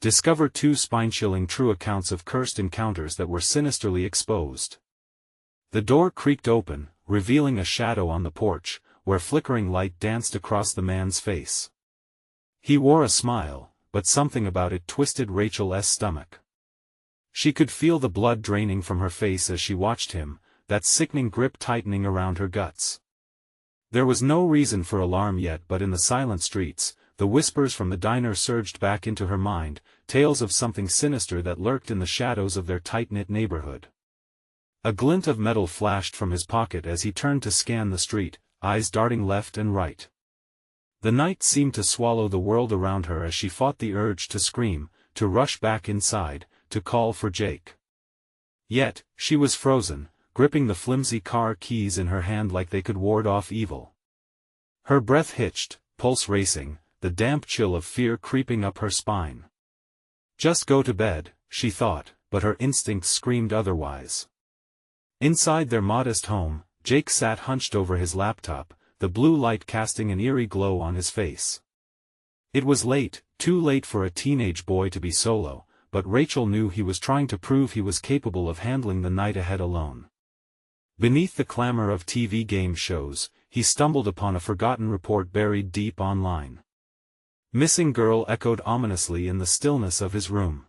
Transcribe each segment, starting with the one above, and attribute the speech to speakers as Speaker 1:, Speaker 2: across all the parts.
Speaker 1: Discover 2 spine-chilling true accounts of cursed encounters that were sinisterly exposed. The door creaked open, revealing a shadow on the porch, where flickering light danced across the man's face. He wore a smile, but something about it twisted Rachel's stomach. She could feel the blood draining from her face as she watched him, that sickening grip tightening around her guts. There was no reason for alarm yet, but in the silent streets, the whispers from the diner surged back into her mind, tales of something sinister that lurked in the shadows of their tight-knit neighborhood. A glint of metal flashed from his pocket as he turned to scan the street, eyes darting left and right. The night seemed to swallow the world around her as she fought the urge to scream, to rush back inside, to call for Jake. Yet, she was frozen, gripping the flimsy car keys in her hand like they could ward off evil. Her breath hitched, pulse racing, the damp chill of fear creeping up her spine. Just go to bed, she thought, but her instincts screamed otherwise. Inside their modest home, Jake sat hunched over his laptop, the blue light casting an eerie glow on his face. It was late, too late for a teenage boy to be solo, but Rachel knew he was trying to prove he was capable of handling the night ahead alone. Beneath the clamor of TV game shows, he stumbled upon a forgotten report buried deep online. Missing girl echoed ominously in the stillness of his room.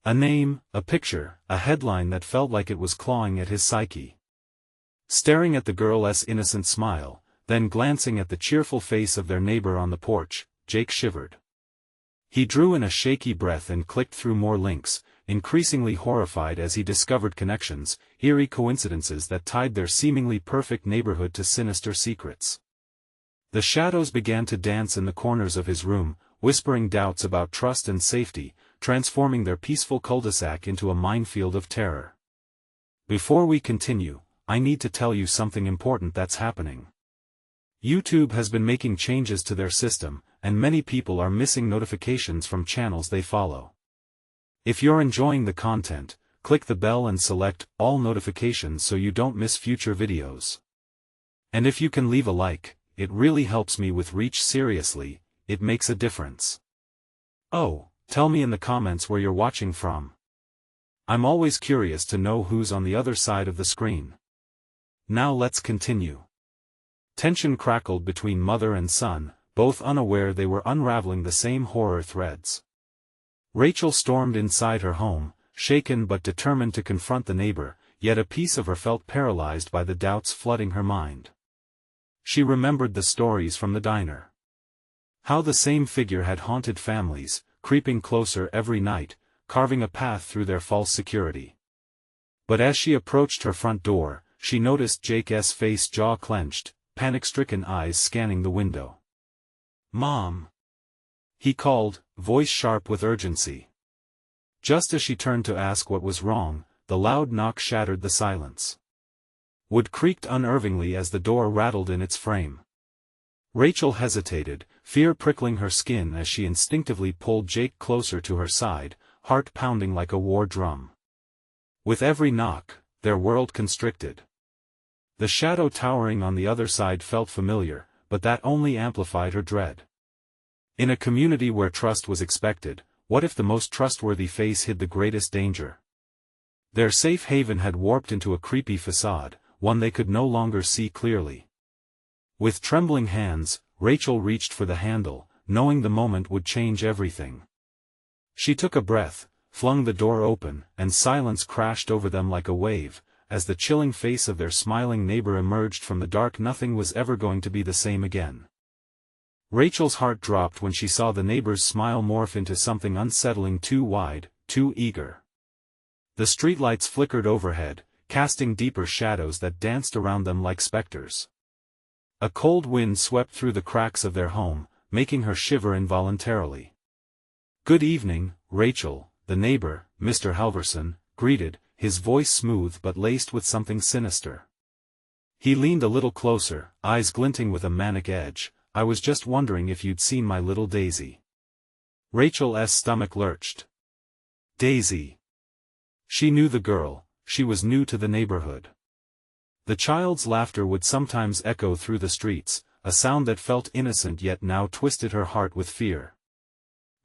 Speaker 1: A name, a picture, a headline that felt like it was clawing at his psyche. Staring at the girl's innocent smile, then glancing at the cheerful face of their neighbor on the porch, Jake shivered. He drew in a shaky breath and clicked through more links, increasingly horrified as he discovered connections, eerie coincidences that tied their seemingly perfect neighborhood to sinister secrets. The shadows began to dance in the corners of his room, whispering doubts about trust and safety, transforming their peaceful cul-de-sac into a minefield of terror. Before we continue, I need to tell you something important that's happening. YouTube has been making changes to their system, and many people are missing notifications from channels they follow. If you're enjoying the content, click the bell and select all notifications so you don't miss future videos. And if you can leave a like, it really helps me with reach. Seriously, it makes a difference. Oh, tell me in the comments where you're watching from. I'm always curious to know who's on the other side of the screen. Now let's continue. Tension crackled between mother and son, both unaware they were unraveling the same horror threads. Rachel stormed inside her home, shaken but determined to confront the neighbor, yet a piece of her felt paralyzed by the doubts flooding her mind. She remembered the stories from the diner. How the same figure had haunted families, creeping closer every night, carving a path through their false security. But as she approached her front door, she noticed Jake's face, jaw clenched, panic-stricken eyes scanning the window. "Mom!" he called, voice sharp with urgency. Just as she turned to ask what was wrong, the loud knock shattered the silence. Wood creaked unnervingly as the door rattled in its frame. Rachel hesitated, fear prickling her skin as she instinctively pulled Jake closer to her side, heart pounding like a war drum. With every knock, their world constricted. The shadow towering on the other side felt familiar, but that only amplified her dread. In a community where trust was expected, what if the most trustworthy face hid the greatest danger? Their safe haven had warped into a creepy facade, one they could no longer see clearly. With trembling hands, Rachel reached for the handle, knowing the moment would change everything. She took a breath, flung the door open, and silence crashed over them like a wave. As the chilling face of their smiling neighbor emerged from the dark, nothing was ever going to be the same again. Rachel's heart dropped when she saw the neighbor's smile morph into something unsettling, too wide, too eager. The streetlights flickered overhead, casting deeper shadows that danced around them like specters. A cold wind swept through the cracks of their home, making her shiver involuntarily. "Good evening, Rachel," the neighbor, Mr. Halverson, greeted, his voice smooth but laced with something sinister. He leaned a little closer, eyes glinting with a manic edge. "I was just wondering if you'd seen my little Daisy." Rachel's stomach lurched. Daisy. She knew the girl, she was new to the neighborhood. The child's laughter would sometimes echo through the streets, a sound that felt innocent yet now twisted her heart with fear.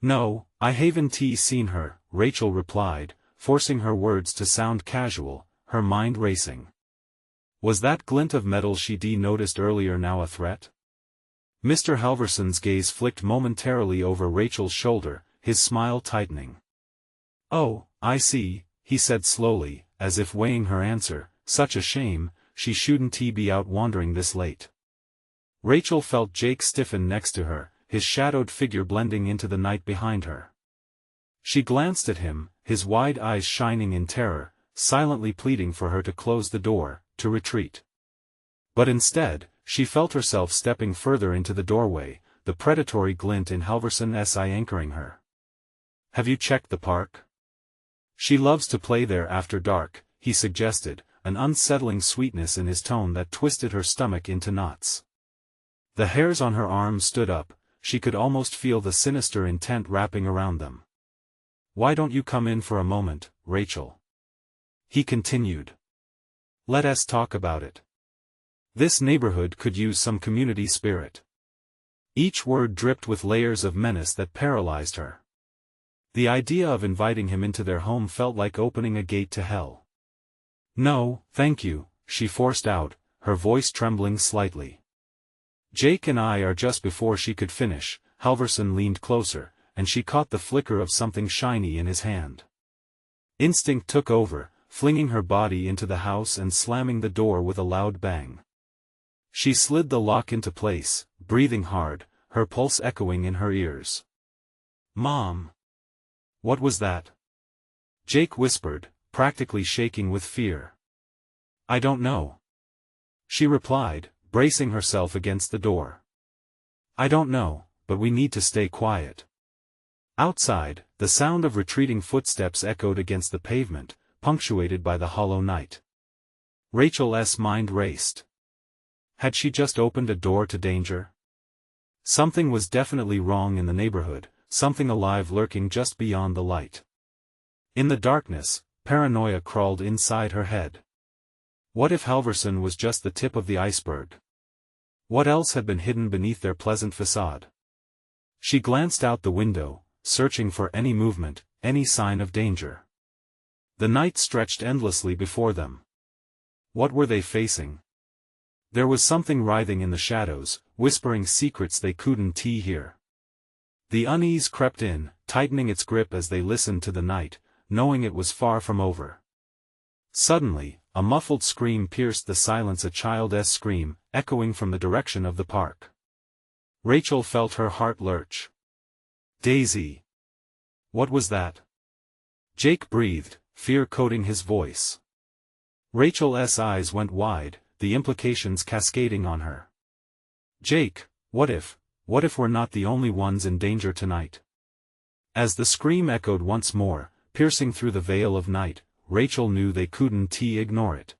Speaker 1: No, I haven't seen her, Rachel replied, forcing her words to sound casual, her mind racing. Was that glint of metal she'd noticed earlier now a threat? Mr. Halverson's gaze flicked momentarily over Rachel's shoulder, his smile tightening. Oh, I see, he said slowly, as if weighing her answer, such a shame, she shouldn't be out wandering this late. Rachel felt Jake stiffen next to her, his shadowed figure blending into the night behind her. She glanced at him, his wide eyes shining in terror, silently pleading for her to close the door, to retreat. But instead, she felt herself stepping further into the doorway, the predatory glint in Halverson's eye anchoring her. Have you checked the park? She loves to play there after dark, he suggested, an unsettling sweetness in his tone that twisted her stomach into knots. The hairs on her arms stood up, she could almost feel the sinister intent wrapping around them. Why don't you come in for a moment, Rachel? He continued. Let us talk about it. This neighborhood could use some community spirit. Each word dripped with layers of menace that paralyzed her. The idea of inviting him into their home felt like opening a gate to hell. No, thank you, she forced out, her voice trembling slightly. Jake and I are just. Before she could finish, Halverson leaned closer, and she caught the flicker of something shiny in his hand. Instinct took over, flinging her body into the house and slamming the door with a loud bang. She slid the lock into place, breathing hard, her pulse echoing in her ears. Mom! What was that? Jake whispered, practically shaking with fear. I don't know. She replied, bracing herself against the door. I don't know, but we need to stay quiet. Outside, the sound of retreating footsteps echoed against the pavement, punctuated by the hollow night. Rachel's mind raced. Had she just opened a door to danger? Something was definitely wrong in the neighborhood, something alive lurking just beyond the light. In the darkness, paranoia crawled inside her head. What if Halverson was just the tip of the iceberg? What else had been hidden beneath their pleasant facade? She glanced out the window, searching for any movement, any sign of danger. The night stretched endlessly before them. What were they facing? There was something writhing in the shadows, whispering secrets they couldn't hear. The unease crept in, tightening its grip as they listened to the night, knowing it was far from over. Suddenly, a muffled scream pierced the silence, a child's scream, echoing from the direction of the park. Rachel felt her heart lurch. Daisy! What was that? Jake breathed, fear coating his voice. Rachel's eyes went wide, the implications cascading on her. Jake, what if we're not the only ones in danger tonight? As the scream echoed once more, piercing through the veil of night, Rachel knew they couldn't ignore it.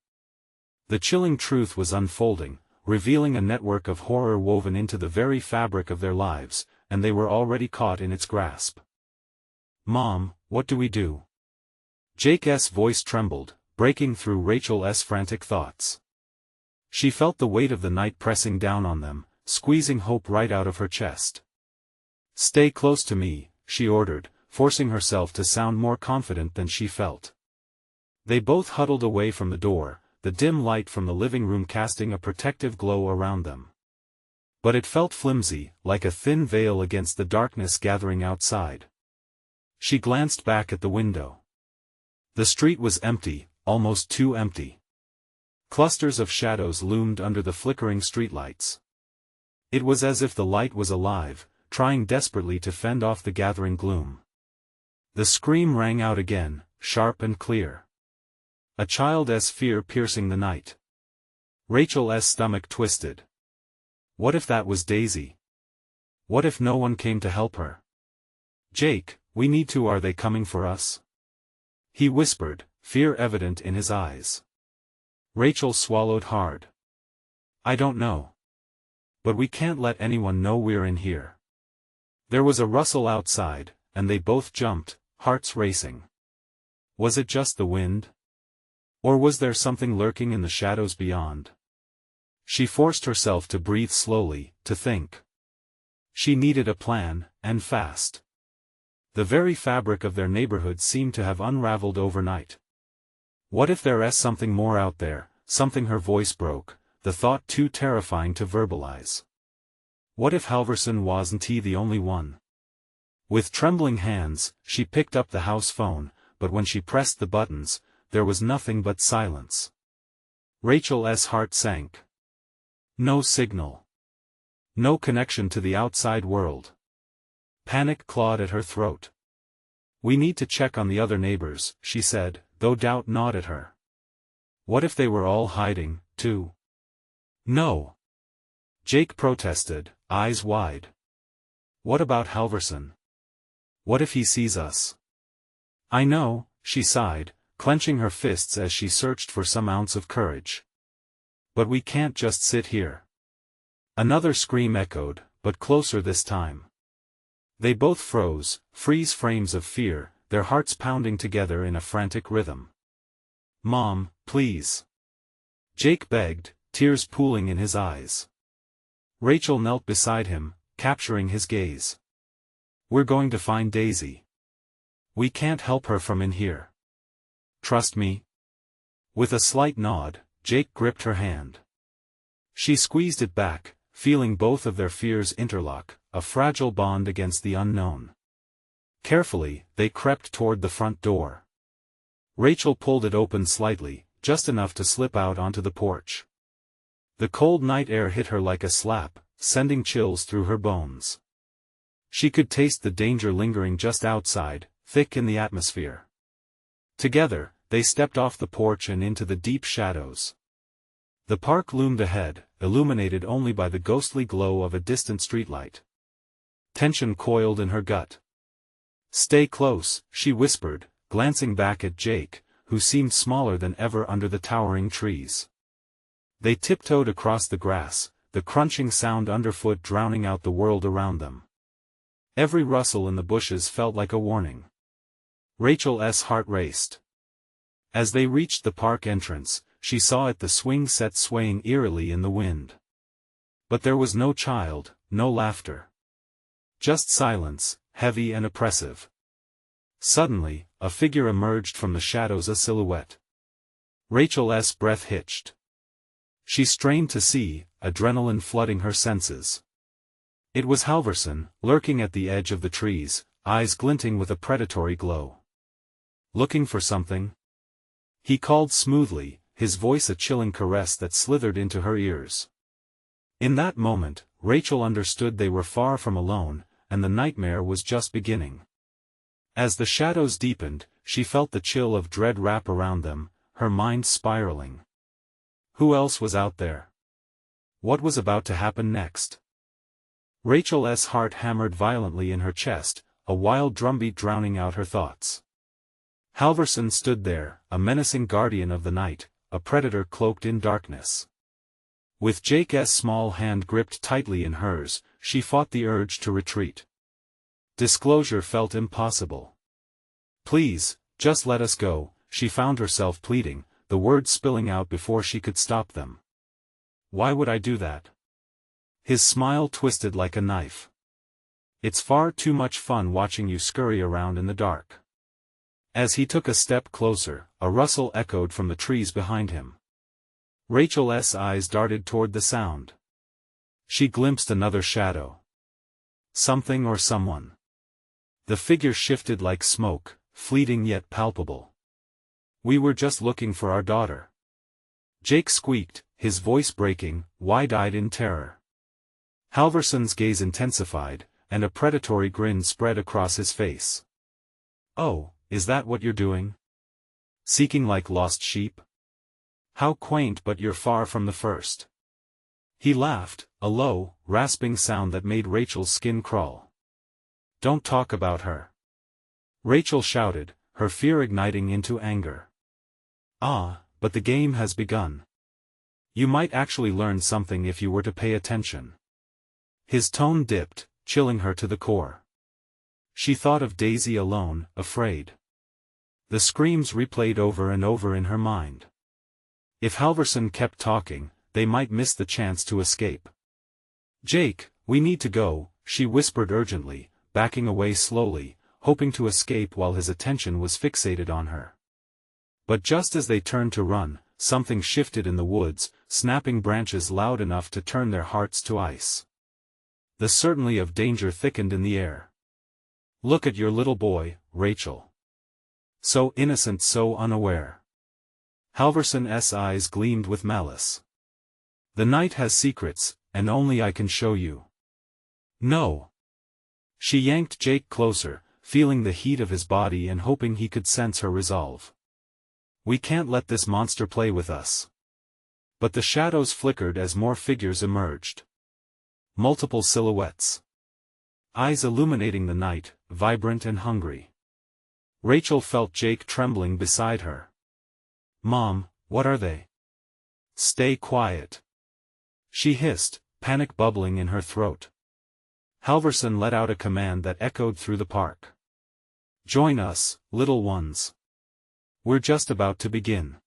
Speaker 1: The chilling truth was unfolding, revealing a network of horror woven into the very fabric of their lives, and they were already caught in its grasp. Mom, what do we do? Jake's voice trembled, breaking through Rachel's frantic thoughts. She felt the weight of the night pressing down on them, squeezing hope right out of her chest. Stay close to me, she ordered, forcing herself to sound more confident than she felt. They both huddled away from the door, the dim light from the living room casting a protective glow around them. But it felt flimsy, like a thin veil against the darkness gathering outside. She glanced back at the window. The street was empty, almost too empty. Clusters of shadows loomed under the flickering streetlights. It was as if the light was alive, trying desperately to fend off the gathering gloom. The scream rang out again, sharp and clear. A child's fear piercing the night. Rachel's stomach twisted. What if that was Daisy? What if no one came to help her? Jake, we need to. Are they coming for us? He whispered, fear evident in his eyes. Rachel swallowed hard. I don't know. But we can't let anyone know we're in here. There was a rustle outside, and they both jumped, hearts racing. Was it just the wind? Or was there something lurking in the shadows beyond? She forced herself to breathe slowly, to think. She needed a plan, and fast. The very fabric of their neighborhood seemed to have unraveled overnight. What if there's something more out there, something? Her voice broke, the thought too terrifying to verbalize. What if Halverson wasn't he the only one? With trembling hands, she picked up the house phone, but when she pressed the buttons, there was nothing but silence. Rachel's heart sank. No signal. No connection to the outside world. Panic clawed at her throat. We need to check on the other neighbors, she said, though doubt gnawed at her. What if they were all hiding, too? No. Jake protested, eyes wide. What about Halverson? What if he sees us? I know, she sighed, clenching her fists as she searched for some ounce of courage. But we can't just sit here. Another scream echoed, but closer this time. They both froze, freeze frames of fear, their hearts pounding together in a frantic rhythm. Mom, please. Jake begged, tears pooling in his eyes. Rachel knelt beside him, capturing his gaze. We're going to find Daisy. We can't help her from in here. Trust me. With a slight nod, Jake gripped her hand. She squeezed it back, feeling both of their fears interlock, a fragile bond against the unknown. Carefully, they crept toward the front door. Rachel pulled it open slightly, just enough to slip out onto the porch. The cold night air hit her like a slap, sending chills through her bones. She could taste the danger lingering just outside, thick in the atmosphere. Together, they stepped off the porch and into the deep shadows. The park loomed ahead, illuminated only by the ghostly glow of a distant streetlight. Tension coiled in her gut. Stay close, she whispered, glancing back at Jake, who seemed smaller than ever under the towering trees. They tiptoed across the grass, the crunching sound underfoot drowning out the world around them. Every rustle in the bushes felt like a warning. Rachel's heart raced. As they reached the park entrance, she saw it, the swing set swaying eerily in the wind. But there was no child, no laughter. Just silence, heavy and oppressive. Suddenly, a figure emerged from the shadows, a silhouette. Rachel's breath hitched. She strained to see, adrenaline flooding her senses. It was Halverson, lurking at the edge of the trees, eyes glinting with a predatory glow. Looking for something? He called smoothly, his voice a chilling caress that slithered into her ears. In that moment, Rachel understood they were far from alone, and the nightmare was just beginning. As the shadows deepened, she felt the chill of dread wrap around them, her mind spiraling. Who else was out there? What was about to happen next? Rachel's heart hammered violently in her chest, a wild drumbeat drowning out her thoughts. Halverson stood there, a menacing guardian of the night, a predator cloaked in darkness. With Jake's small hand gripped tightly in hers, she fought the urge to retreat. Disclosure felt impossible. Please, just let us go, she found herself pleading, the words spilling out before she could stop them. Why would I do that? His smile twisted like a knife. It's far too much fun watching you scurry around in the dark. As he took a step closer, a rustle echoed from the trees behind him. Rachel's eyes darted toward the sound. She glimpsed another shadow. Something or someone. The figure shifted like smoke, fleeting yet palpable. We were just looking for our daughter. Jake squeaked, his voice breaking, wide-eyed in terror. Halverson's gaze intensified, and a predatory grin spread across his face. Oh, is that what you're doing? Seeking like lost sheep? How quaint, but you're far from the first. He laughed, a low, rasping sound that made Rachel's skin crawl. Don't talk about her. Rachel shouted, her fear igniting into anger. Ah, but the game has begun. You might actually learn something if you were to pay attention. His tone dipped, chilling her to the core. She thought of Daisy alone, afraid. The screams replayed over and over in her mind. If Halverson kept talking, they might miss the chance to escape. Jake, we need to go, she whispered urgently, backing away slowly, hoping to escape while his attention was fixated on her. But just as they turned to run, something shifted in the woods, snapping branches loud enough to turn their hearts to ice. The certainty of danger thickened in the air. "Look at your little boy, Rachel. So innocent, so unaware." Halverson's eyes gleamed with malice. "The night has secrets, and only I can show you." "No." She yanked Jake closer, feeling the heat of his body and hoping he could sense her resolve. "We can't let this monster play with us." But the shadows flickered as more figures emerged. Multiple silhouettes. Eyes illuminating the night, vibrant and hungry. Rachel felt Jake trembling beside her. "Mom, what are they?" "Stay quiet," she hissed, panic bubbling in her throat. Halverson let out a command that echoed through the park. "Join us, little ones. We're just about to begin."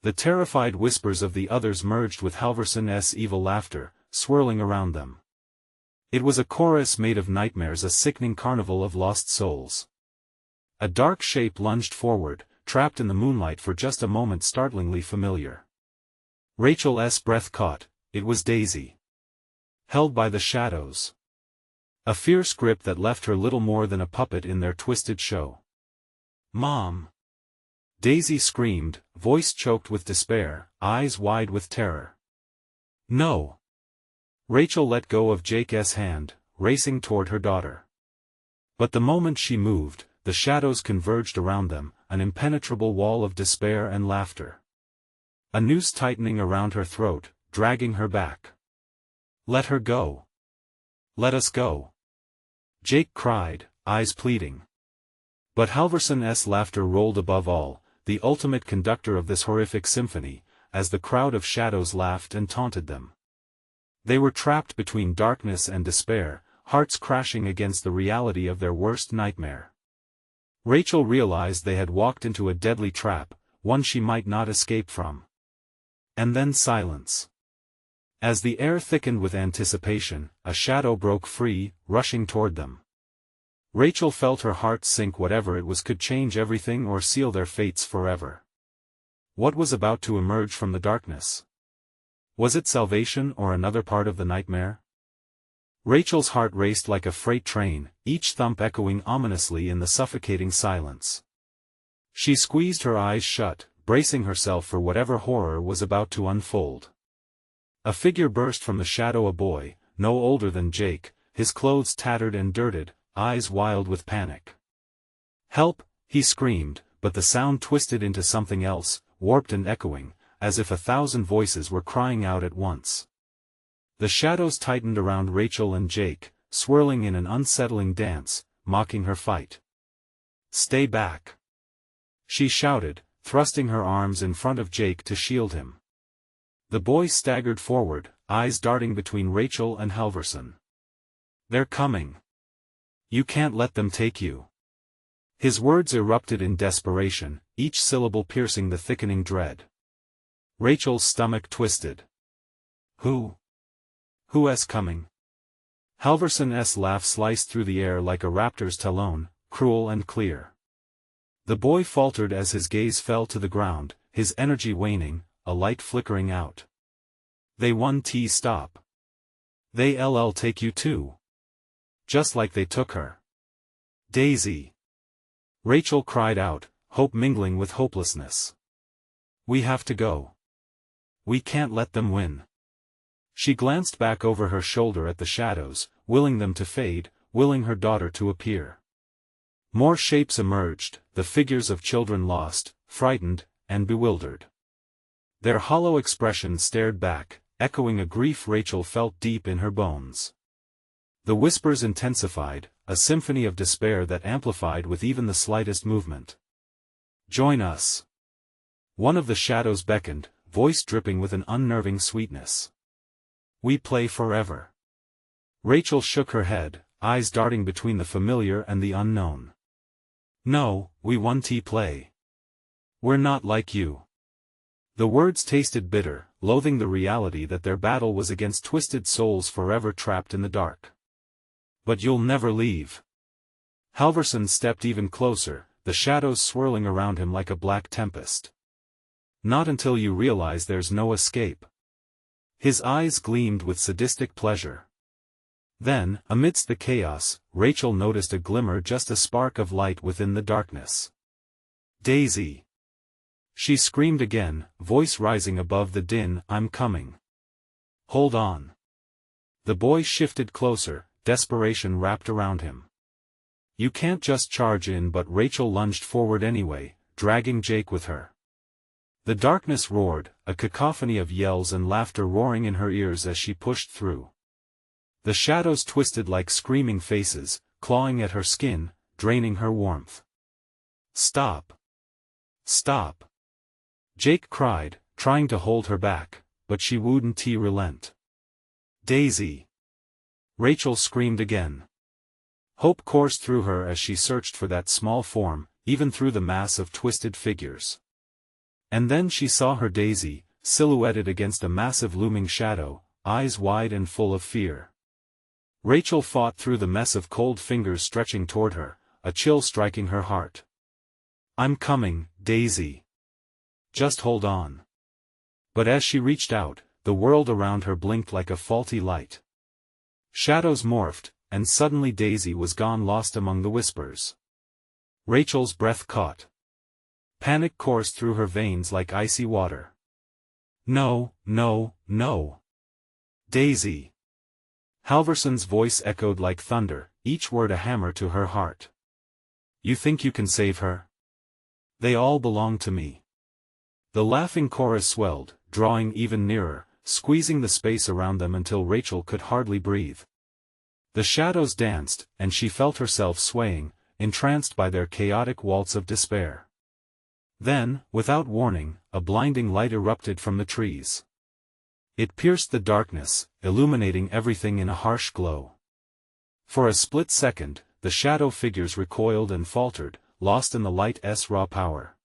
Speaker 1: The terrified whispers of the others merged with Halverson's evil laughter, swirling around them. It was a chorus made of nightmares, a sickening carnival of lost souls. A dark shape lunged forward, trapped in the moonlight for just a moment, startlingly familiar. Rachel's breath caught. It was Daisy. Held by the shadows. A fierce grip that left her little more than a puppet in their twisted show. "Mom!" Daisy screamed, voice choked with despair, eyes wide with terror. "No!" Rachel let go of Jake's hand, racing toward her daughter. But the moment she moved, the shadows converged around them, an impenetrable wall of despair and laughter. A noose tightening around her throat, dragging her back. "Let her go. Let us go," Jake cried, eyes pleading. But Halverson's laughter rolled above all, the ultimate conductor of this horrific symphony, as the crowd of shadows laughed and taunted them. They were trapped between darkness and despair, hearts crashing against the reality of their worst nightmare. Rachel realized they had walked into a deadly trap, one she might not escape from. And then silence. As the air thickened with anticipation, a shadow broke free, rushing toward them. Rachel felt her heart sink. Whatever it was could change everything or seal their fates forever. What was about to emerge from the darkness? Was it salvation or another part of the nightmare? Rachel's heart raced like a freight train, each thump echoing ominously in the suffocating silence. She squeezed her eyes shut, bracing herself for whatever horror was about to unfold. A figure burst from the shadow, a boy, no older than Jake, his clothes tattered and dirted, eyes wild with panic. "Help!" he screamed, but the sound twisted into something else, warped and echoing, as if 1,000 voices were crying out at once. The shadows tightened around Rachel and Jake, swirling in an unsettling dance, mocking her fight. "Stay back!" she shouted, thrusting her arms in front of Jake to shield him. The boy staggered forward, eyes darting between Rachel and Halverson. "They're coming. You can't let them take you." His words erupted in desperation, each syllable piercing the thickening dread. Rachel's stomach twisted. Who's coming?" Halverson's laugh sliced through the air like a raptor's talon, cruel and clear. The boy faltered as his gaze fell to the ground, his energy waning, a light flickering out. "They won't stop. They'll take you too. Just like they took her." "Daisy!" Rachel cried out, hope mingling with hopelessness. "We have to go. We can't let them win." She glanced back over her shoulder at the shadows, willing them to fade, willing her daughter to appear. More shapes emerged, the figures of children lost, frightened, and bewildered. Their hollow expressions stared back, echoing a grief Rachel felt deep in her bones. The whispers intensified, a symphony of despair that amplified with even the slightest movement. "Join us." One of the shadows beckoned, voice dripping with an unnerving sweetness. "We play forever." Rachel shook her head, eyes darting between the familiar and the unknown. "No, we won't play. We're not like you." The words tasted bitter, loathing the reality that their battle was against twisted souls forever trapped in the dark. "But you'll never leave." Halverson stepped even closer, the shadows swirling around him like a black tempest. Not until you realize there's no escape. His eyes gleamed with sadistic pleasure. Then, amidst the chaos, Rachel noticed a glimmer, just a spark of light within the darkness. "Daisy!" She screamed again, voice rising above the din. "I'm coming. Hold on." The boy shifted closer, desperation wrapped around him. "You can't just charge in," but Rachel lunged forward anyway, dragging Jake with her. The darkness roared, a cacophony of yells and laughter roaring in her ears as she pushed through. The shadows twisted like screaming faces, clawing at her skin, draining her warmth. "Stop! Stop!" Jake cried, trying to hold her back, but she wouldn't relent. "Daisy!" Rachel screamed again. Hope coursed through her as she searched for that small form, even through the mass of twisted figures. And then she saw her Daisy, silhouetted against a massive looming shadow, eyes wide and full of fear. Rachel fought through the mess of cold fingers stretching toward her, a chill striking her heart. "I'm coming, Daisy. Just hold on." But as she reached out, the world around her blinked like a faulty light. Shadows morphed, and suddenly Daisy was gone, lost among the whispers. Rachel's breath caught. Panic coursed through her veins like icy water. "No, no, no! Daisy!" Halverson's voice echoed like thunder, each word a hammer to her heart. "You think you can save her? They all belong to me." The laughing chorus swelled, drawing even nearer, squeezing the space around them until Rachel could hardly breathe. The shadows danced, and she felt herself swaying, entranced by their chaotic waltz of despair. Then, without warning, a blinding light erupted from the trees. It pierced the darkness, illuminating everything in a harsh glow. For a split second, the shadow figures recoiled and faltered, lost in the light's raw power.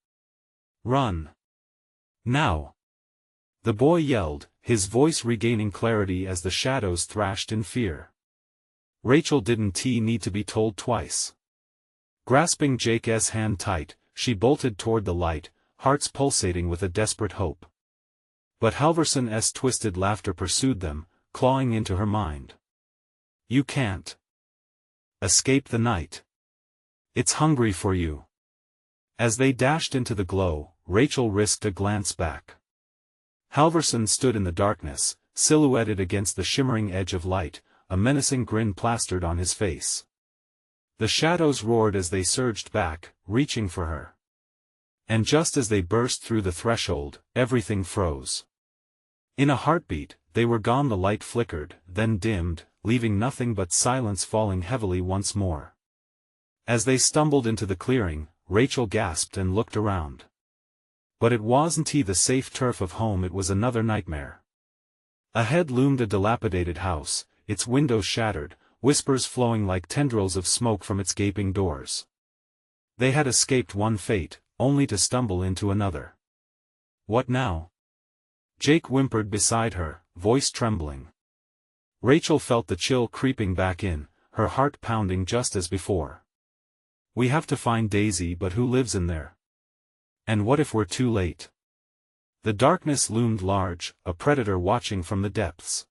Speaker 1: "Run! Now!" the boy yelled, his voice regaining clarity as the shadows thrashed in fear. Rachel didn't need to be told twice. Grasping Jake's hand tight, she bolted toward the light, hearts pulsating with a desperate hope. But Halverson's twisted laughter pursued them, clawing into her mind. "You can't escape the night. It's hungry for you." As they dashed into the glow, Rachel risked a glance back. Halverson stood in the darkness, silhouetted against the shimmering edge of light, a menacing grin plastered on his face. The shadows roared as they surged back, reaching for her. And just as they burst through the threshold, everything froze. In a heartbeat, they were gone. The light flickered, then dimmed, leaving nothing but silence falling heavily once more. As they stumbled into the clearing, Rachel gasped and looked around. But it wasn't the safe turf of home, it was another nightmare. Ahead loomed a dilapidated house, its windows shattered, whispers flowing like tendrils of smoke from its gaping doors. They had escaped one fate, only to stumble into another. "What now?" Jake whimpered beside her, voice trembling. Rachel felt the chill creeping back in, her heart pounding just as before. "We have to find Daisy, but who lives in there? And what if we're too late?" The darkness loomed large, a predator watching from the depths.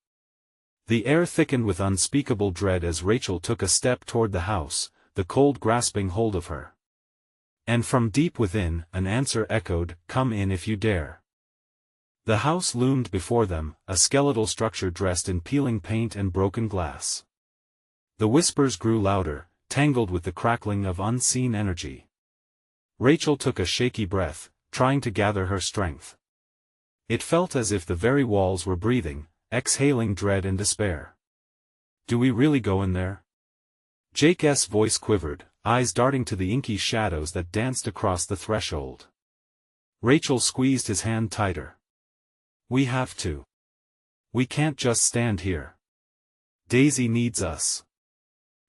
Speaker 1: The air thickened with unspeakable dread as Rachel took a step toward the house, the cold grasping hold of her. And from deep within, an answer echoed, "Come in if you dare." The house loomed before them, a skeletal structure dressed in peeling paint and broken glass. The whispers grew louder, tangled with the crackling of unseen energy. Rachel took a shaky breath, trying to gather her strength. It felt as if the very walls were breathing, exhaling dread and despair. "Do we really go in there?" Jake's voice quivered, eyes darting to the inky shadows that danced across the threshold. Rachel squeezed his hand tighter. "We have to. We can't just stand here. Daisy needs us."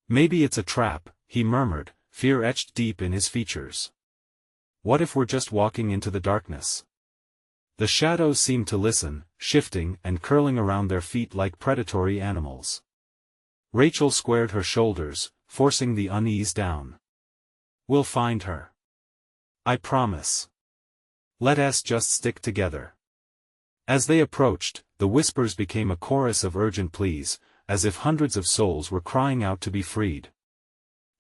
Speaker 1: "Maybe it's a trap," he murmured, fear etched deep in his features. "What if we're just walking into the darkness?" The shadows seemed to listen, shifting and curling around their feet like predatory animals. Rachel squared her shoulders, forcing the unease down. We'll find her. I promise. Let us just stick together. As they approached, the whispers became a chorus of urgent pleas, as if hundreds of souls were crying out to be freed.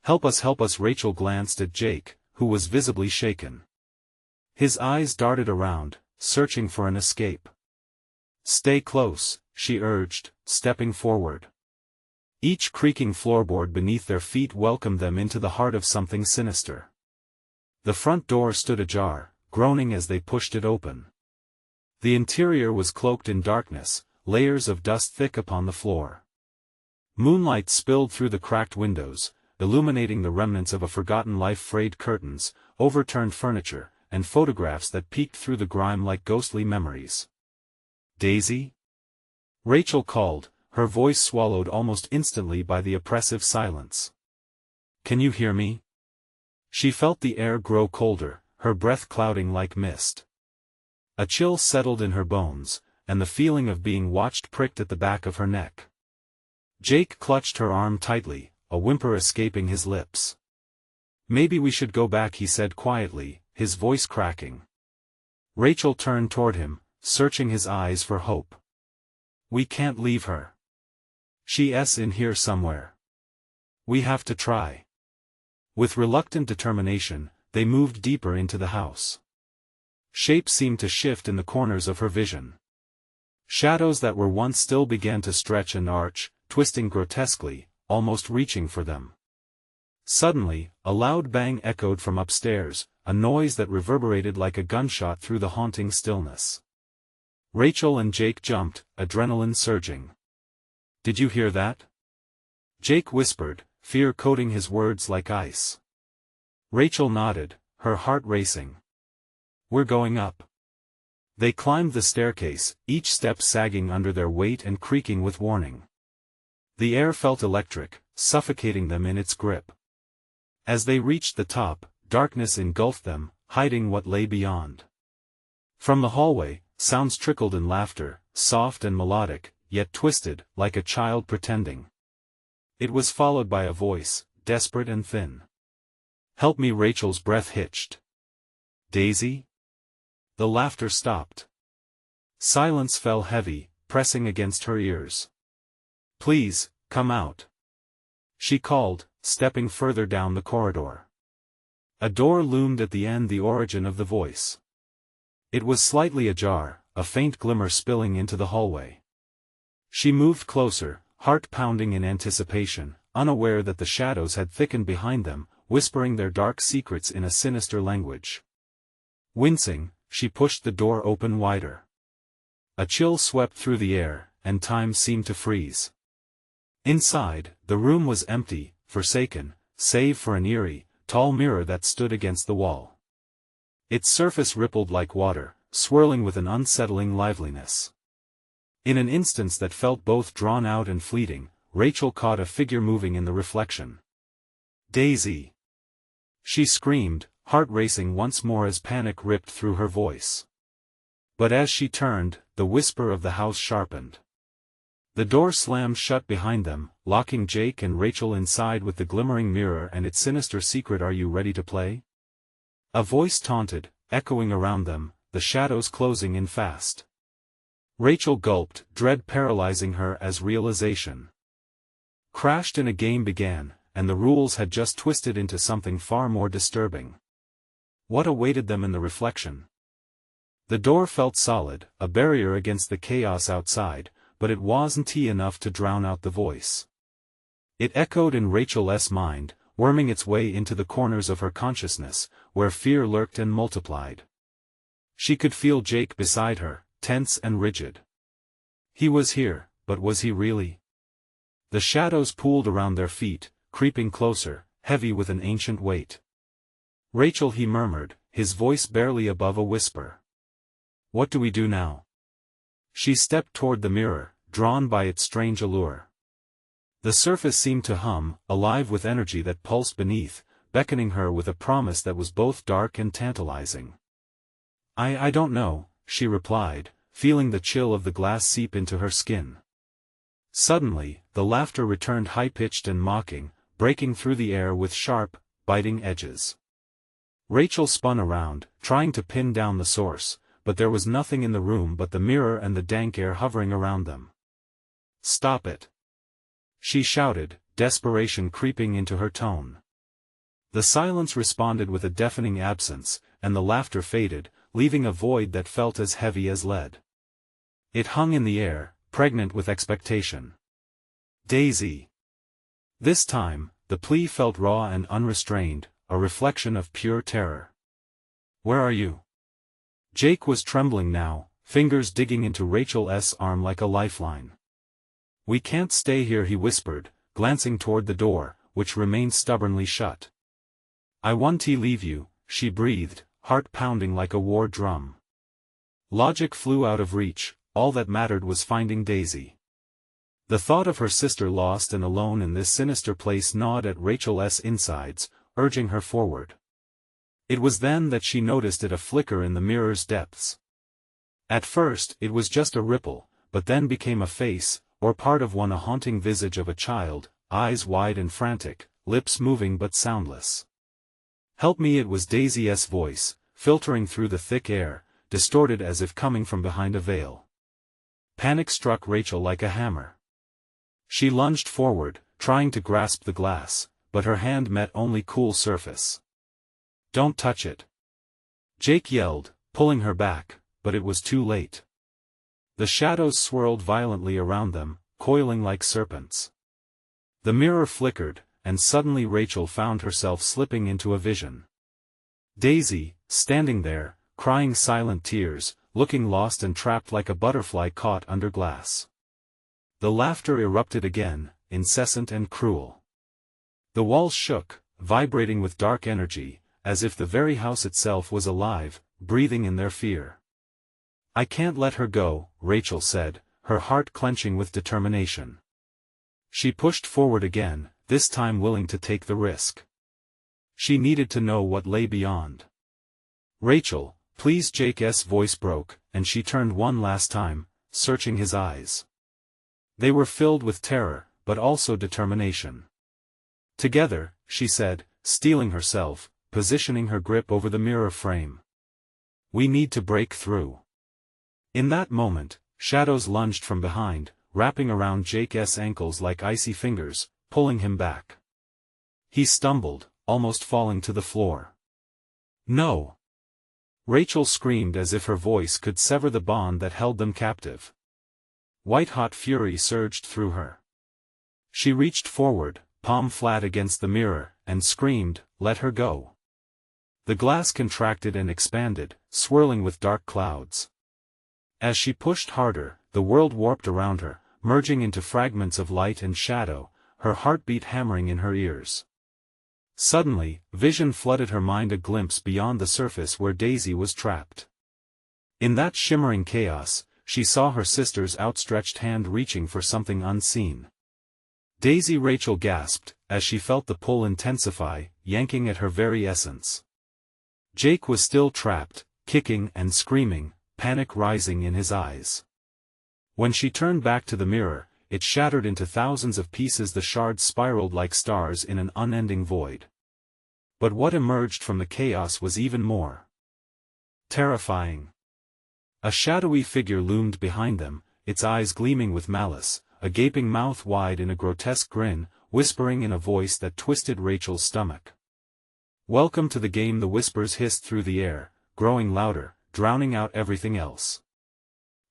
Speaker 1: Help us, help us! Rachel glanced at Jake, who was visibly shaken. His eyes darted around, searching for an escape. Stay close, she urged, stepping forward. Each creaking floorboard beneath their feet welcomed them into the heart of something sinister. The front door stood ajar, groaning as they pushed it open. The interior was cloaked in darkness, layers of dust thick upon the floor. Moonlight spilled through the cracked windows, illuminating the remnants of a forgotten life: frayed curtains, overturned furniture, and photographs that peeked through the grime like ghostly memories. Daisy? Rachel called, her voice swallowed almost instantly by the oppressive silence. Can you hear me? She felt the air grow colder, her breath clouding like mist. A chill settled in her bones, and the feeling of being watched pricked at the back of her neck. Jake clutched her arm tightly, a whimper escaping his lips. Maybe we should go back, he said quietly, his voice cracking. Rachel turned toward him, searching his eyes for hope. We can't leave her. She's in here somewhere. We have to try. With reluctant determination, they moved deeper into the house. Shapes seemed to shift in the corners of her vision. Shadows that were once still began to stretch and arch, twisting grotesquely, almost reaching for them. Suddenly, a loud bang echoed from upstairs, a noise that reverberated like a gunshot through the haunting stillness. Rachel and Jake jumped, adrenaline surging. Did you hear that? Jake whispered, fear coating his words like ice. Rachel nodded, her heart racing. We're going up. They climbed the staircase, each step sagging under their weight and creaking with warning. The air felt electric, suffocating them in its grip. As they reached the top, darkness engulfed them, hiding what lay beyond. From the hallway, sounds trickled in laughter, soft and melodic, yet twisted, like a child pretending. It was followed by a voice, desperate and thin. Help me! Rachel's breath hitched. Daisy? The laughter stopped. Silence fell heavy, pressing against her ears. Please, come out. She called, stepping further down the corridor. A door loomed at the end, the origin of the voice. It was slightly ajar, a faint glimmer spilling into the hallway. She moved closer, heart pounding in anticipation, unaware that the shadows had thickened behind them, whispering their dark secrets in a sinister language. Wincing, she pushed the door open wider. A chill swept through the air, and time seemed to freeze. Inside, the room was empty, forsaken, save for an eerie, tall mirror that stood against the wall. Its surface rippled like water, swirling with an unsettling liveliness. In an instant that felt both drawn out and fleeting, Rachel caught a figure moving in the reflection. Daisy! She screamed, heart racing once more as panic ripped through her voice. But as she turned, the whisper of the house sharpened. The door slammed shut behind them, locking Jake and Rachel inside with the glimmering mirror and its sinister secret. Are you ready to play? A voice taunted, echoing around them, the shadows closing in fast. Rachel gulped, dread paralyzing her as realization crashed in. A game began, and the rules had just twisted into something far more disturbing. What awaited them in the reflection? The door felt solid, a barrier against the chaos outside, but it wasn't enough to drown out the voice. It echoed in Rachel's mind, worming its way into the corners of her consciousness, where fear lurked and multiplied. She could feel Jake beside her, tense and rigid. He was here, but was he really? The shadows pooled around their feet, creeping closer, heavy with an ancient weight. Rachel, he murmured, his voice barely above a whisper. What do we do now? She stepped toward the mirror, drawn by its strange allure. The surface seemed to hum, alive with energy that pulsed beneath, beckoning her with a promise that was both dark and tantalizing. I don't know, she replied, feeling the chill of the glass seep into her skin. Suddenly, the laughter returned, high-pitched and mocking, breaking through the air with sharp, biting edges. Rachel spun around, trying to pin down the source, but there was nothing in the room but the mirror and the dank air hovering around them. "Stop it!" she shouted, desperation creeping into her tone. The silence responded with a deafening absence, and the laughter faded, leaving a void that felt as heavy as lead. It hung in the air, pregnant with expectation. "Daisy!" This time, the plea felt raw and unrestrained, a reflection of pure terror. "Where are you?" Jake was trembling now, fingers digging into Rachel's arm like a lifeline. "We can't stay here," he whispered, glancing toward the door, which remained stubbornly shut. "I want to leave you," she breathed, heart pounding like a war drum. Logic flew out of reach, all that mattered was finding Daisy. The thought of her sister lost and alone in this sinister place gnawed at Rachel's insides, urging her forward. It was then that she noticed a flicker in the mirror's depths. At first, it was just a ripple, but then became a face, or part of one, a haunting visage of a child, eyes wide and frantic, lips moving but soundless. "Help me!" It was Daisy's voice, filtering through the thick air, distorted as if coming from behind a veil. Panic struck Rachel like a hammer. She lunged forward, trying to grasp the glass, but her hand met only cool surface. "Don't touch it!" Jake yelled, pulling her back, but it was too late. The shadows swirled violently around them, coiling like serpents. The mirror flickered, and suddenly Rachel found herself slipping into a vision. Daisy, standing there, crying silent tears, looking lost and trapped like a butterfly caught under glass. The laughter erupted again, incessant and cruel. The walls shook, vibrating with dark energy, as if the very house itself was alive, breathing in their fear. "I can't let her go," Rachel said, her heart clenching with determination. She pushed forward again, this time willing to take the risk. She needed to know what lay beyond. "Rachel, please!" Jake's voice broke, and she turned one last time, searching his eyes. They were filled with terror, but also determination. "Together," she said, steeling herself, positioning her grip over the mirror frame. "We need to break through." In that moment, shadows lunged from behind, wrapping around Jake's ankles like icy fingers, pulling him back. He stumbled, almost falling to the floor. "No!" Rachel screamed as if her voice could sever the bond that held them captive. White-hot fury surged through her. She reached forward, palm flat against the mirror, and screamed, "Let her go!" The glass contracted and expanded, swirling with dark clouds. As she pushed harder, the world warped around her, merging into fragments of light and shadow, her heartbeat hammering in her ears. Suddenly, vision flooded her mind, a glimpse beyond the surface where Daisy was trapped. In that shimmering chaos, she saw her sister's outstretched hand reaching for something unseen. "Daisy!" Rachel gasped, as she felt the pull intensify, yanking at her very essence. Jake was still trapped, kicking and screaming, panic rising in his eyes. When she turned back to the mirror, it shattered into thousands of pieces. The shards spiraled like stars in an unending void. But what emerged from the chaos was even more terrifying. A shadowy figure loomed behind them, its eyes gleaming with malice, a gaping mouth wide in a grotesque grin, whispering in a voice that twisted Rachel's stomach. "Welcome to the game!" The whispers hissed through the air, growing louder, drowning out everything else.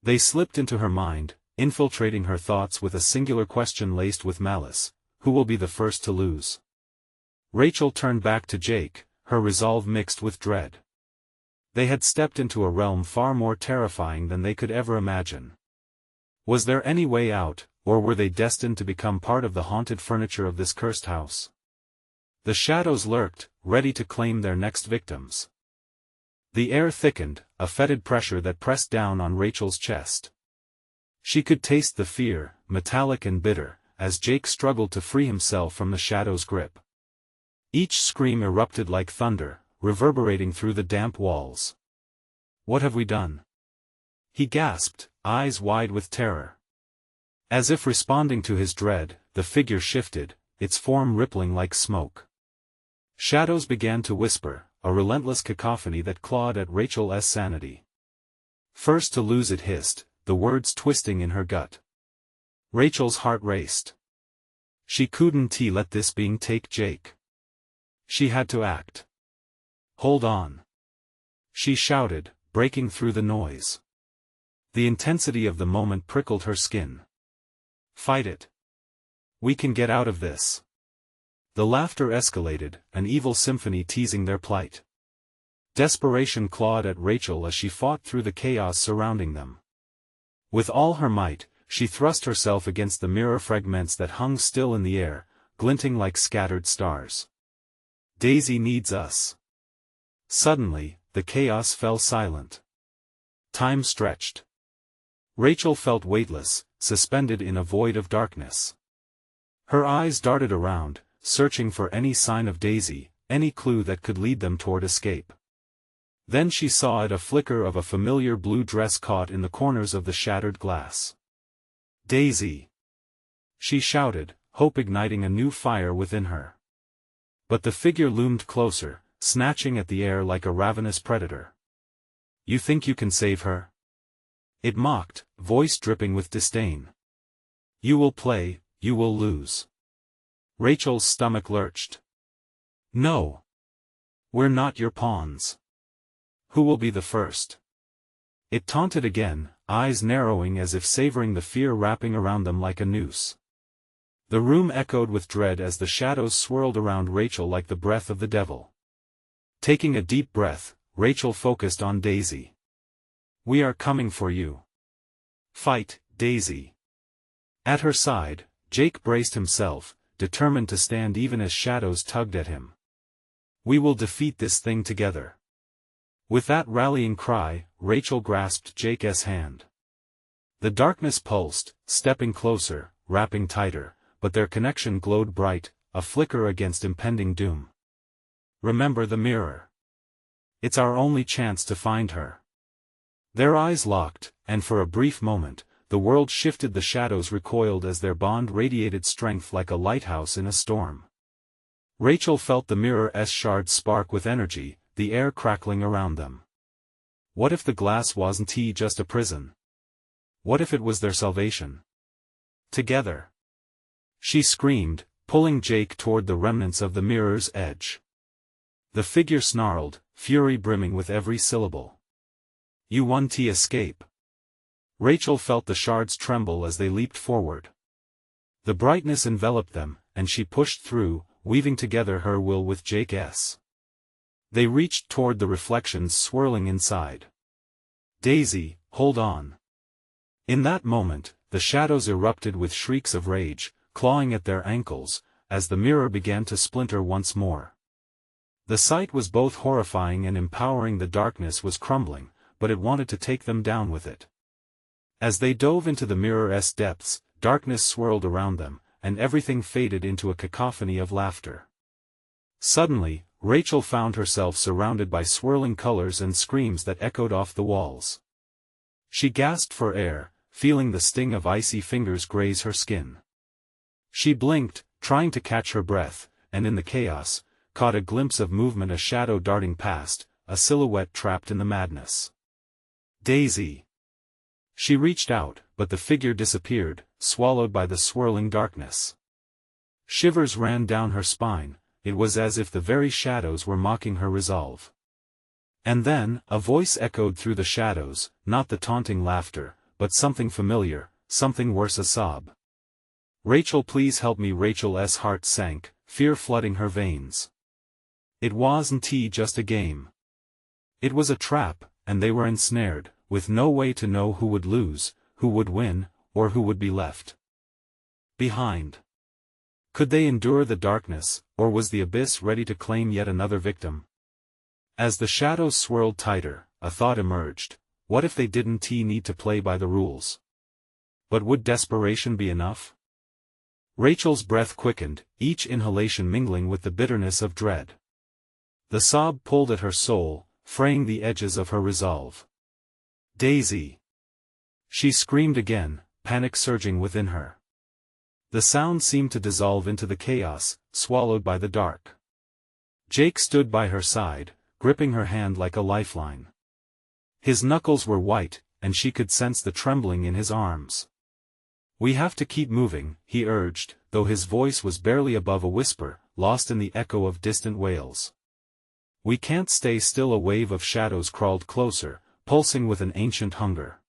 Speaker 1: They slipped into her mind, infiltrating her thoughts with a singular question laced with malice: who will be the first to lose? Rachel turned back to Jake, her resolve mixed with dread. They had stepped into a realm far more terrifying than they could ever imagine. Was there any way out, or were they destined to become part of the haunted furniture of this cursed house? The shadows lurked, ready to claim their next victims. The air thickened, a fetid pressure that pressed down on Rachel's chest. She could taste the fear, metallic and bitter, as Jake struggled to free himself from the shadow's grip. Each scream erupted like thunder, reverberating through the damp walls. "What have we done?" he gasped, eyes wide with terror. As if responding to his dread, the figure shifted, its form rippling like smoke. Shadows began to whisper, a relentless cacophony that clawed at Rachel's sanity. First to lose it hissed, the words twisting in her gut. Rachel's heart raced. She couldn't let this being take Jake. She had to act. Hold on. She shouted, breaking through the noise. The intensity of the moment prickled her skin. Fight it. We can get out of this. The laughter escalated, an evil symphony teasing their plight. Desperation clawed at Rachel as she fought through the chaos surrounding them. With all her might, she thrust herself against the mirror fragments that hung still in the air, glinting like scattered stars. Daisy needs us. Suddenly, the chaos fell silent. Time stretched. Rachel felt weightless, suspended in a void of darkness. Her eyes darted around, searching for any sign of Daisy, any clue that could lead them toward escape. Then she saw a flicker of a familiar blue dress caught in the corners of the shattered glass. Daisy! She shouted, hope igniting a new fire within her. But the figure loomed closer, snatching at the air like a ravenous predator. You think you can save her? It mocked, voice dripping with disdain. You will play, you will lose. Rachel's stomach lurched. No. We're not your pawns. Who will be the first? It taunted again, eyes narrowing as if savoring the fear wrapping around them like a noose. The room echoed with dread as the shadows swirled around Rachel like the breath of the devil. Taking a deep breath, Rachel focused on Daisy. We are coming for you. Fight, Daisy. At her side, Jake braced himself, determined to stand even as shadows tugged at him. We will defeat this thing together. With that rallying cry, Rachel grasped Jake's hand. The darkness pulsed, stepping closer, wrapping tighter, but their connection glowed bright, a flicker against impending doom. Remember the mirror. It's our only chance to find her. Their eyes locked, and for a brief moment, the world shifted. The shadows recoiled as their bond radiated strength like a lighthouse in a storm. Rachel felt the mirror's shards spark with energy, the air crackling around them. What if the glass wasn't just a prison? What if it was their salvation? Together. She screamed, pulling Jake toward the remnants of the mirror's edge. The figure snarled, fury brimming with every syllable. You won't escape. Rachel felt the shards tremble as they leaped forward. The brightness enveloped them, and she pushed through, weaving together her will with Jake's. They reached toward the reflections swirling inside. Daisy, hold on. In that moment, the shadows erupted with shrieks of rage, clawing at their ankles, as the mirror began to splinter once more. The sight was both horrifying and empowering. The darkness was crumbling, but it wanted to take them down with it. As they dove into the mirror's depths, darkness swirled around them, and everything faded into a cacophony of laughter. Suddenly, Rachel found herself surrounded by swirling colors and screams that echoed off the walls. She gasped for air, feeling the sting of icy fingers graze her skin. She blinked, trying to catch her breath, and in the chaos, caught a glimpse of movement, a shadow darting past, a silhouette trapped in the madness. Daisy! She reached out, but the figure disappeared, swallowed by the swirling darkness. Shivers ran down her spine. It was as if the very shadows were mocking her resolve. And then, a voice echoed through the shadows, not the taunting laughter, but something familiar, something worse, a sob. Rachel, please help me. Rachel's heart sank, fear flooding her veins. It wasn't just a game. It was a trap, and they were ensnared, with no way to know who would lose, who would win, or who would be left behind. Could they endure the darkness, or was the abyss ready to claim yet another victim? As the shadows swirled tighter, a thought emerged. What if they didn't need to play by the rules? But would desperation be enough? Rachel's breath quickened, each inhalation mingling with the bitterness of dread. The sob pulled at her soul, fraying the edges of her resolve. Daisy! She screamed again, panic surging within her. The sound seemed to dissolve into the chaos, swallowed by the dark. Jake stood by her side, gripping her hand like a lifeline. His knuckles were white, and she could sense the trembling in his arms. "We have to keep moving," he urged, though his voice was barely above a whisper, lost in the echo of distant wails. "We can't stay still." A wave of shadows crawled closer, pulsing with an ancient hunger.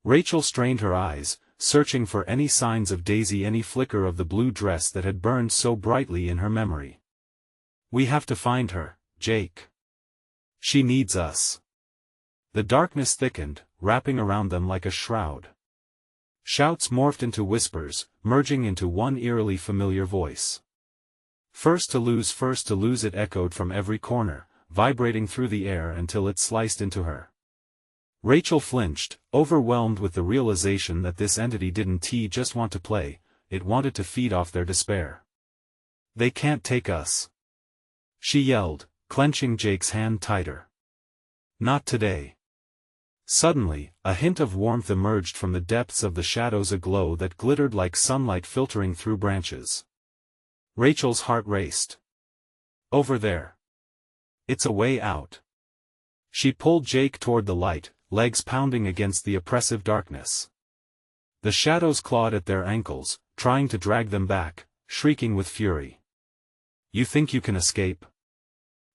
Speaker 1: Rachel strained her eyes, searching for any signs of Daisy, any flicker of the blue dress that had burned so brightly in her memory. "We have to find her, Jake. She needs us." The darkness thickened, wrapping around them like a shroud. Shouts morphed into whispers, merging into one eerily familiar voice. First to lose," it echoed from every corner, vibrating through the air until it sliced into her. Rachel flinched, overwhelmed with the realization that this entity didn't just want to play, it wanted to feed off their despair. "They can't take us," she yelled, clenching Jake's hand tighter. "Not today." Suddenly, a hint of warmth emerged from the depths of the shadows, a glow that glittered like sunlight filtering through branches. Rachel's heart raced. "Over there. It's a way out." She pulled Jake toward the light, legs pounding against the oppressive darkness. The shadows clawed at their ankles, trying to drag them back, shrieking with fury. "You think you can escape?"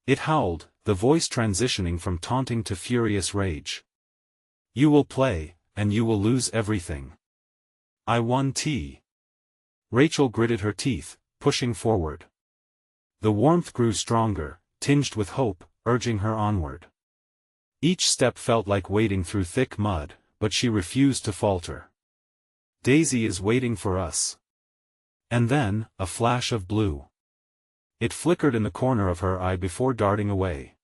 Speaker 1: it howled, the voice transitioning from taunting to furious rage. "You will play, and you will lose everything. I won." Rachel gritted her teeth, pushing forward. The warmth grew stronger, tinged with hope, urging her onward. Each step felt like wading through thick mud, but she refused to falter. "Daisy is waiting for us." And then, a flash of blue. It flickered in the corner of her eye before darting away.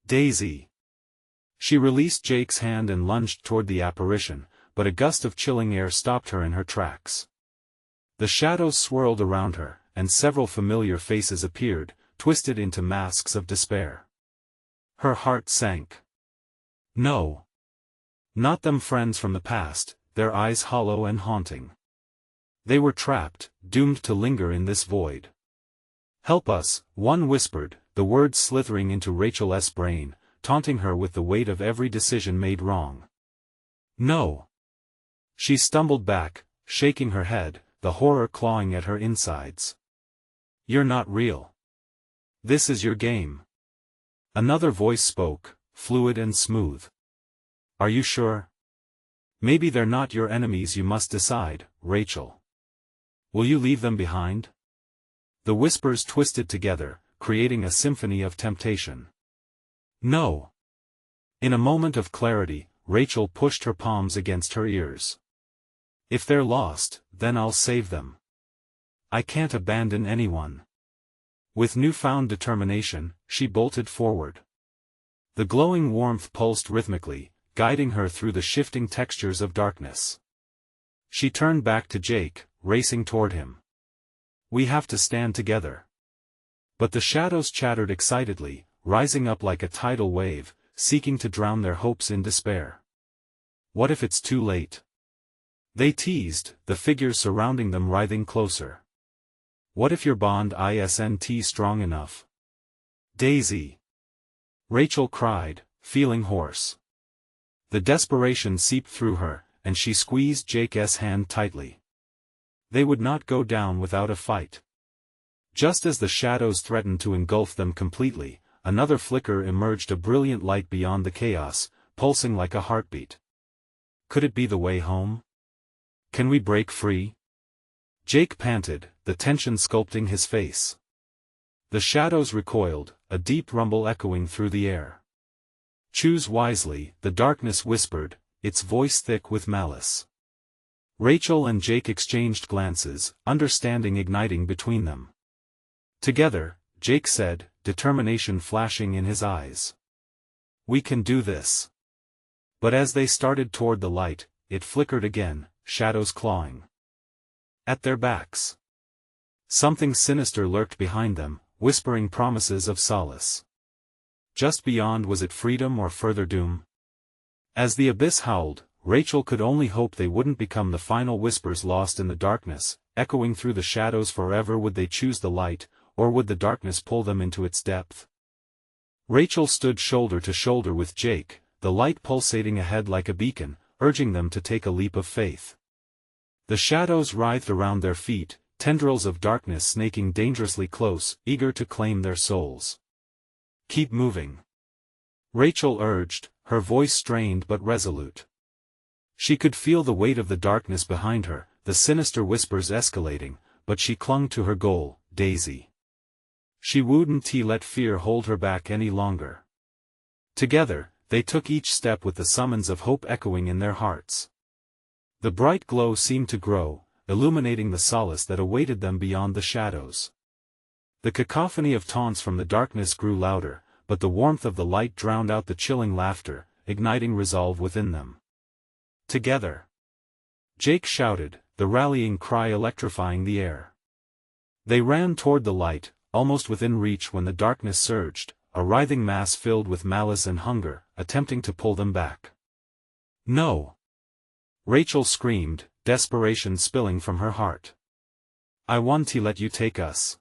Speaker 1: "Daisy!" She released Jake's hand and lunged toward the apparition, but a gust of chilling air stopped her in her tracks. The shadows swirled around her, and several familiar faces appeared, twisted into masks of despair. Her heart sank. No. Not them, friends from the past, their eyes hollow and haunting. They were trapped, doomed to linger in this void. "Help us," one whispered, the words slithering into Rachel's brain, taunting her with the weight of every decision made wrong. "No." She stumbled back, shaking her head, the horror clawing at her insides. "You're not real. This is your game." Another voice spoke, fluid and smooth. "Are you sure? Maybe they're not your enemies. You must decide, Rachel. Will you leave them behind?" The whispers twisted together, creating a symphony of temptation. "No." In a moment of clarity, Rachel pushed her palms against her ears. "If they're lost, then I'll save them. I can't abandon anyone." With newfound determination, she bolted forward. The glowing warmth pulsed rhythmically, guiding her through the shifting textures of darkness. She turned back to Jake, racing toward him. "We have to stand together." But the shadows chattered excitedly, rising up like a tidal wave, seeking to drown their hopes in despair. "What if it's too late?" they teased, the figures surrounding them writhing closer. "What if your bond isn't strong enough?" "Daisy!" Rachel cried, feeling hoarse. The desperation seeped through her, and she squeezed Jake's hand tightly. They would not go down without a fight. Just as the shadows threatened to engulf them completely, another flicker emerged, a brilliant light beyond the chaos, pulsing like a heartbeat. Could it be the way home? "Can we break free?" Jake panted, the tension sculpting his face. The shadows recoiled, a deep rumble echoing through the air. "Choose wisely," the darkness whispered, its voice thick with malice. Rachel and Jake exchanged glances, understanding igniting between them. Together, Jake said, determination flashing in his eyes. "We can do this." But as they started toward the light, it flickered again, shadows clawing at their backs. Something sinister lurked behind them, whispering promises of solace. Just beyond, was it freedom or further doom? As the abyss howled, Rachel could only hope they wouldn't become the final whispers lost in the darkness, echoing through the shadows forever. Would they choose the light, or would the darkness pull them into its depth? Rachel stood shoulder to shoulder with Jake, the light pulsating ahead like a beacon, urging them to take a leap of faith. The shadows writhed around their feet, tendrils of darkness snaking dangerously close, eager to claim their souls. "Keep moving," Rachel urged, her voice strained but resolute. She could feel the weight of the darkness behind her, the sinister whispers escalating, but she clung to her goal, Daisy. She wouldn't let fear hold her back any longer. Together, they took each step with the summons of hope echoing in their hearts. The bright glow seemed to grow, illuminating the solace that awaited them beyond the shadows. The cacophony of taunts from the darkness grew louder, but the warmth of the light drowned out the chilling laughter, igniting resolve within them. "Together!" Jake shouted, the rallying cry electrifying the air. They ran toward the light, almost within reach when the darkness surged, a writhing mass filled with malice and hunger, attempting to pull them back. "No!" Rachel screamed, desperation spilling from her heart. "I want to let you take us."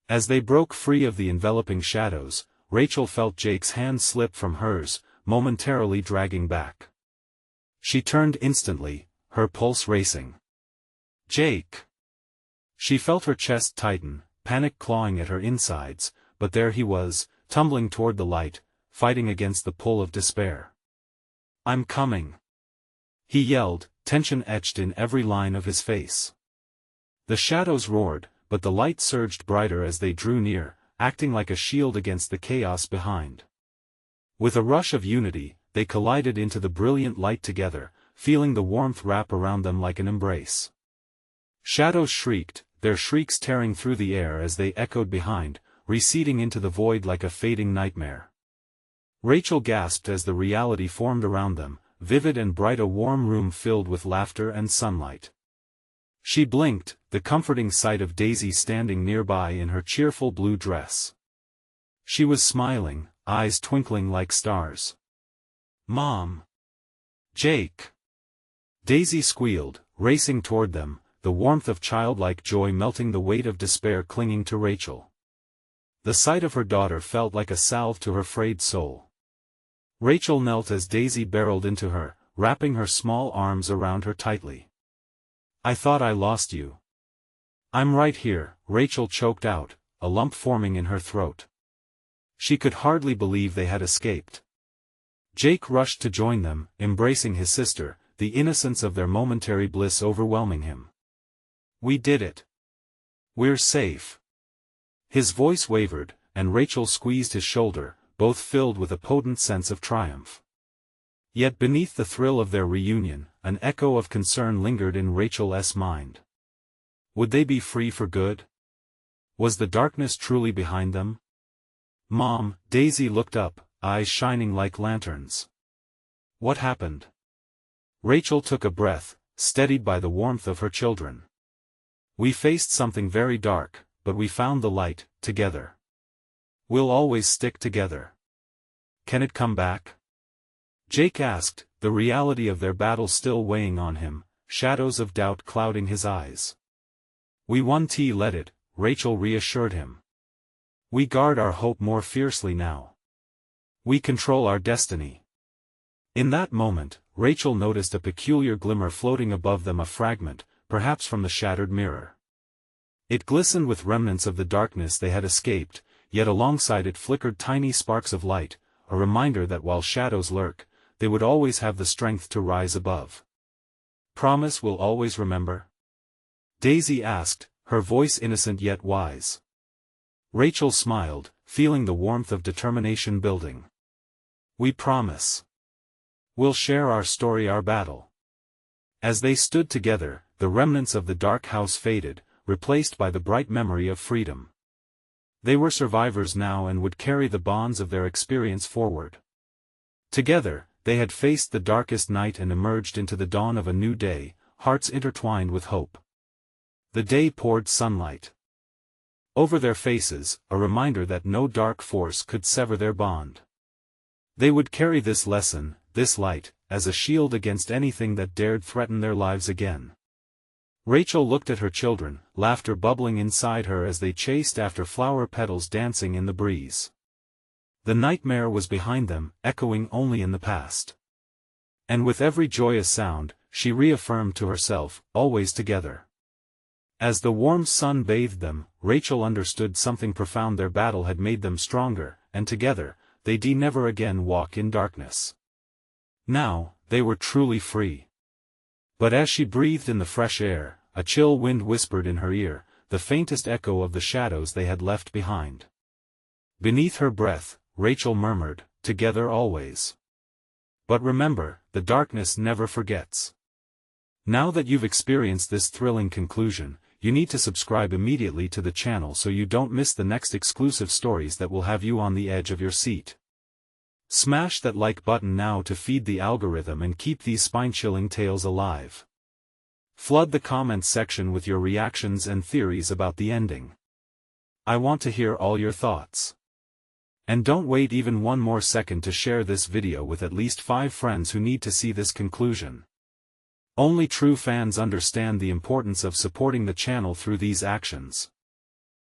Speaker 1: As they broke free of the enveloping shadows, Rachel felt Jake's hand slip from hers, momentarily dragging back. She turned instantly, her pulse racing. "Jake!" She felt her chest tighten, panic clawing at her insides, but there he was, tumbling toward the light, fighting against the pull of despair. "I'm coming!" he yelled, tension etched in every line of his face. The shadows roared, but the light surged brighter as they drew near, acting like a shield against the chaos behind. With a rush of unity, they collided into the brilliant light together, feeling the warmth wrap around them like an embrace. Shadows shrieked, their shrieks tearing through the air as they echoed behind, receding into the void like a fading nightmare. Rachel gasped as the reality formed around them, vivid and bright, a warm room filled with laughter and sunlight. She blinked, the comforting sight of Daisy standing nearby in her cheerful blue dress. She was smiling, eyes twinkling like stars. "Mom!" "Jake!" Daisy squealed, racing toward them, the warmth of childlike joy melting the weight of despair clinging to Rachel. The sight of her daughter felt like a salve to her frayed soul. Rachel knelt as Daisy barreled into her, wrapping her small arms around her tightly. "I thought I lost you." "I'm right here," Rachel choked out, a lump forming in her throat. She could hardly believe they had escaped. Jake rushed to join them, embracing his sister, the innocence of their momentary bliss overwhelming him. "We did it. We're safe." His voice wavered, and Rachel squeezed his shoulder, both filled with a potent sense of triumph. Yet beneath the thrill of their reunion, an echo of concern lingered in Rachel's mind. Would they be free for good? Was the darkness truly behind them? "Mom," Daisy looked up, eyes shining like lanterns. "What happened?" Rachel took a breath, steadied by the warmth of her children. "We faced something very dark, but we found the light, together. We'll always stick together." "Can it come back?" Jake asked, the reality of their battle still weighing on him, shadows of doubt clouding his eyes. "We won't let it," Rachel reassured him. "We guard our hope more fiercely now. We control our destiny." In that moment, Rachel noticed a peculiar glimmer floating above them, a fragment, perhaps from the shattered mirror. It glistened with remnants of the darkness they had escaped, yet alongside it flickered tiny sparks of light, a reminder that while shadows lurk, they would always have the strength to rise above. "Promise we'll always remember?" Daisy asked, her voice innocent yet wise. Rachel smiled, feeling the warmth of determination building. "We promise. We'll share our story, our battle." As they stood together, the remnants of the dark house faded, replaced by the bright memory of freedom. They were survivors now and would carry the bonds of their experience forward. Together, they had faced the darkest night and emerged into the dawn of a new day, hearts intertwined with hope. The day poured sunlight over their faces, a reminder that no dark force could sever their bond. They would carry this lesson, this light, as a shield against anything that dared threaten their lives again. Rachel looked at her children, laughter bubbling inside her as they chased after flower petals dancing in the breeze. The nightmare was behind them, echoing only in the past. And with every joyous sound, she reaffirmed to herself, always together. As the warm sun bathed them, Rachel understood something profound: their battle had made them stronger, and together, they'd never again walk in darkness. Now, they were truly free. But as she breathed in the fresh air, a chill wind whispered in her ear, the faintest echo of the shadows they had left behind. Beneath her breath, Rachel murmured, "Together always." But remember, the darkness never forgets. Now that you've experienced this thrilling conclusion, you need to subscribe immediately to the channel so you don't miss the next exclusive stories that will have you on the edge of your seat. Smash that like button now to feed the algorithm and keep these spine-chilling tales alive. Flood the comments section with your reactions and theories about the ending. I want to hear all your thoughts. And don't wait even one more second to share this video with at least 5 friends who need to see this conclusion. Only true fans understand the importance of supporting the channel through these actions.